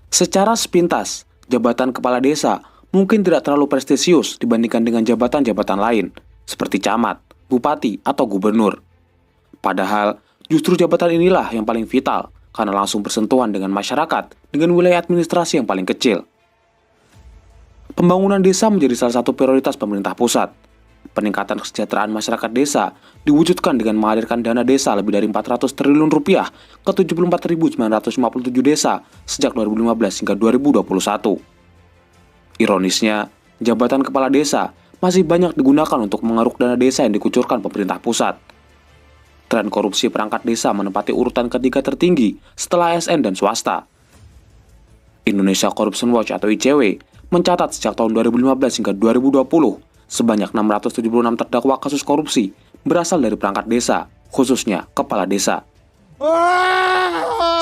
Secara sepintas, jabatan kepala desa mungkin tidak terlalu prestisius dibandingkan dengan jabatan-jabatan lain, seperti camat, bupati, atau gubernur. Padahal, justru jabatan inilah yang paling vital karena langsung bersentuhan dengan masyarakat dengan wilayah administrasi yang paling kecil. Pembangunan desa menjadi salah satu prioritas pemerintah pusat. Peningkatan kesejahteraan masyarakat desa diwujudkan dengan mengalirkan dana desa lebih dari 400 triliun rupiah ke 74.957 desa sejak 2015 hingga 2021. Ironisnya, jabatan kepala desa masih banyak digunakan untuk mengeruk dana desa yang dikucurkan pemerintah pusat. Tren korupsi perangkat desa menempati urutan ketiga tertinggi setelah ASN dan swasta. Indonesia Corruption Watch atau ICW mencatat sejak tahun 2015 hingga 2020, sebanyak 676 terdakwa kasus korupsi berasal dari perangkat desa, khususnya kepala desa.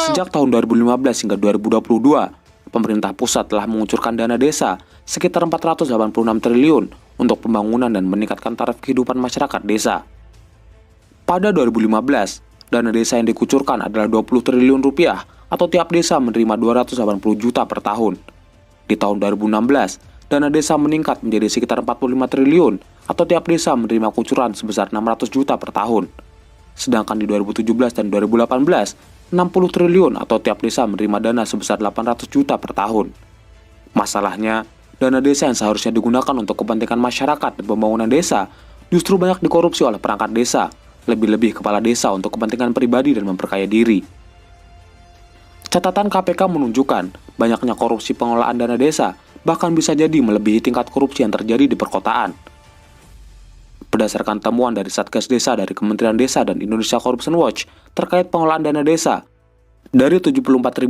Sejak tahun 2015 hingga 2022, pemerintah pusat telah mengucurkan dana desa sekitar 486 triliun untuk pembangunan dan meningkatkan taraf kehidupan masyarakat desa. Pada 2015, dana desa yang dikucurkan adalah 20 triliun rupiah atau tiap desa menerima 280 juta per tahun. Di tahun 2016, dana desa meningkat menjadi sekitar 45 triliun atau tiap desa menerima kucuran sebesar 600 juta per tahun. Sedangkan di 2017 dan 2018, 60 triliun atau tiap desa menerima dana sebesar 800 juta per tahun. Masalahnya, dana desa yang seharusnya digunakan untuk kepentingan masyarakat dan pembangunan desa justru banyak dikorupsi oleh perangkat desa, lebih-lebih kepala desa untuk kepentingan pribadi dan memperkaya diri. Catatan KPK menunjukkan banyaknya korupsi pengelolaan dana desa bahkan bisa jadi melebihi tingkat korupsi yang terjadi di perkotaan. Berdasarkan temuan dari Satgas Desa dari Kementerian Desa dan Indonesia Corruption Watch terkait pengelolaan dana desa, dari 74.000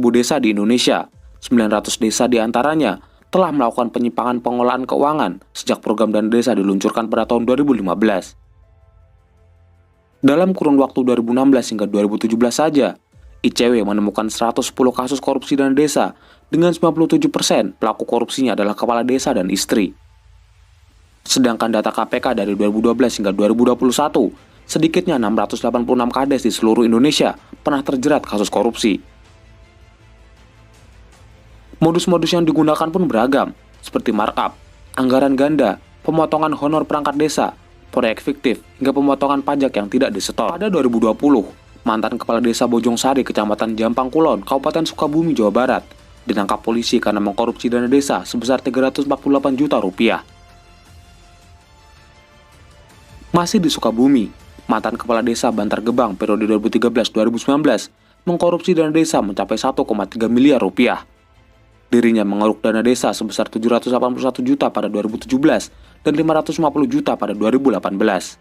desa di Indonesia, 900 desa diantaranya telah melakukan penyimpangan pengelolaan keuangan sejak program dana desa diluncurkan pada tahun 2015. Dalam kurun waktu 2016 hingga 2017 saja, ICW menemukan 110 kasus korupsi dana desa dengan 97% pelaku korupsinya adalah kepala desa dan istri. Sedangkan data KPK dari 2012 hingga 2021, sedikitnya 686 kades di seluruh Indonesia pernah terjerat kasus korupsi. Modus-modus yang digunakan pun beragam, seperti markup, anggaran ganda, pemotongan honor perangkat desa, proyek fiktif, hingga pemotongan pajak yang tidak disetor. Pada 2020, mantan kepala desa Bojong Sari, Kecamatan Jampang Kulon, Kabupaten Sukabumi, Jawa Barat, ditangkap polisi karena mengkorupsi dana desa sebesar 348 juta rupiah. Masih di Sukabumi, mantan kepala desa Bantar Gebang periode 2013-2019 mengkorupsi dana desa mencapai 1,3 miliar rupiah. Dirinya mengeruk dana desa sebesar 781 juta pada 2017 dan 550 juta pada 2018.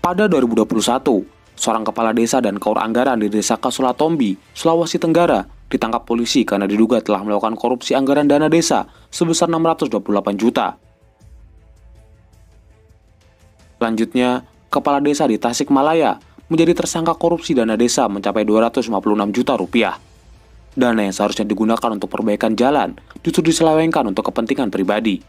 Pada 2021, seorang kepala desa dan kaur anggaran di desa Kasulatombi, Sulawesi Tenggara, ditangkap polisi karena diduga telah melakukan korupsi anggaran dana desa sebesar 628 juta. Selanjutnya, kepala desa di Tasikmalaya menjadi tersangka korupsi dana desa mencapai 256 juta rupiah. Dana yang seharusnya digunakan untuk perbaikan jalan justru diselewengkan untuk kepentingan pribadi.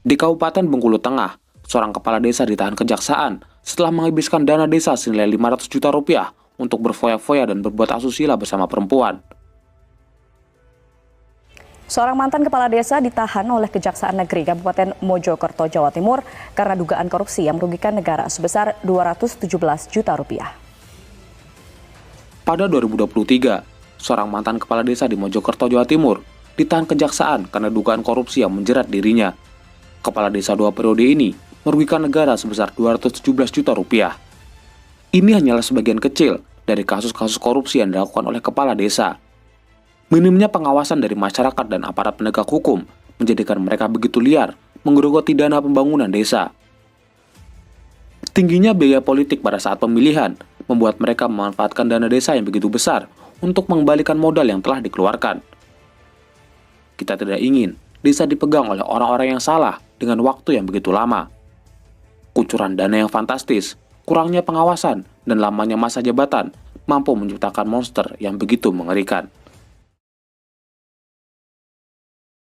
Di Kabupaten Bengkulu Tengah, seorang kepala desa ditahan kejaksaan setelah menghabiskan dana desa senilai 500 juta rupiah untuk berfoya-foya dan berbuat asusila bersama perempuan. Seorang mantan kepala desa ditahan oleh Kejaksaan Negeri Kabupaten Mojokerto, Jawa Timur karena dugaan korupsi yang merugikan negara sebesar 217 juta rupiah. Pada 2023, seorang mantan kepala desa di Mojokerto, Jawa Timur ditahan kejaksaan karena dugaan korupsi yang menjerat dirinya. Kepala desa 2 periode ini merugikan negara sebesar 217 juta rupiah. Ini hanyalah sebagian kecil dari kasus-kasus korupsi yang dilakukan oleh kepala desa. Minimnya pengawasan dari masyarakat dan aparat penegak hukum menjadikan mereka begitu liar menggerogoti dana pembangunan desa. Tingginya biaya politik pada saat pemilihan membuat mereka memanfaatkan dana desa yang begitu besar untuk mengembalikan modal yang telah dikeluarkan. Kita tidak ingin desa dipegang oleh orang-orang yang salah dengan waktu yang begitu lama. Kucuran dana yang fantastis, kurangnya pengawasan, dan lamanya masa jabatan mampu menciptakan monster yang begitu mengerikan.